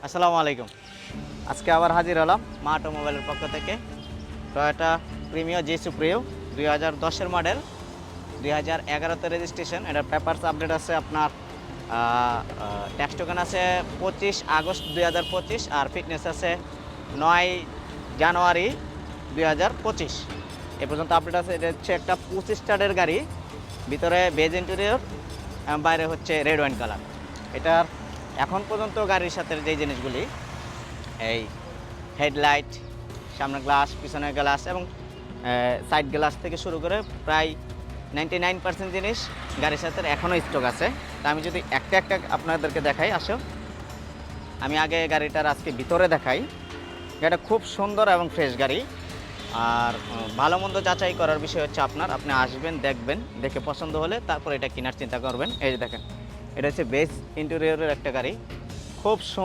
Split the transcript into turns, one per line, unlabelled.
আসসালামু আলাইকুম। আজকে আবার হাজির হলাম মা অটোমোবাইলের পক্ষ থেকে। টয়োটা প্রিমিও জি সুপ্রিও 2010-এর মডেল, 2011-তে রেজিস্ট্রেশন। এটার পেপারস আপডেট আছে আপনার ট্যাক্স টোকেন আছে 25 আগস্ট 2025, আর ফিটনেস আছে 9 জানুয়ারি 2025। এ পর্যন্ত আপডেট আছে। এটা হচ্ছে একটা 25 স্টারের গাড়ি, ভিতরে বেজ ইন্টেরিয়র, বাইরে হচ্ছে রেড ওয়াইন কালার। এটার এখন পর্যন্ত গাড়ির সাথে যে জিনিসগুলি, এই হেডলাইট, সামনের গ্লাস, পিছনের গ্লাস এবং সাইড গ্লাস থেকে শুরু করে প্রায় 99% জিনিস গাড়ির সাথে এখনও স্টক আছে। তা আমি যদি একটা একটা আপনাদেরকে দেখাই, আসো আমি আগে গাড়িটার আজকে ভিতরে দেখাই। গাড়িটা খুব সুন্দর এবং ফ্রেশ গাড়ি। আর ভালো মন্দ যাচাই করার বিষয় হচ্ছে আপনি আসবেন, দেখবেন, দেখে পছন্দ হলে তারপর এটা কেনার চিন্তা করবেন। এই যে দেখেন, এটা হচ্ছে বেস ইন্টেরিয়রের একটা গাড়ি, খুব সুন্দর।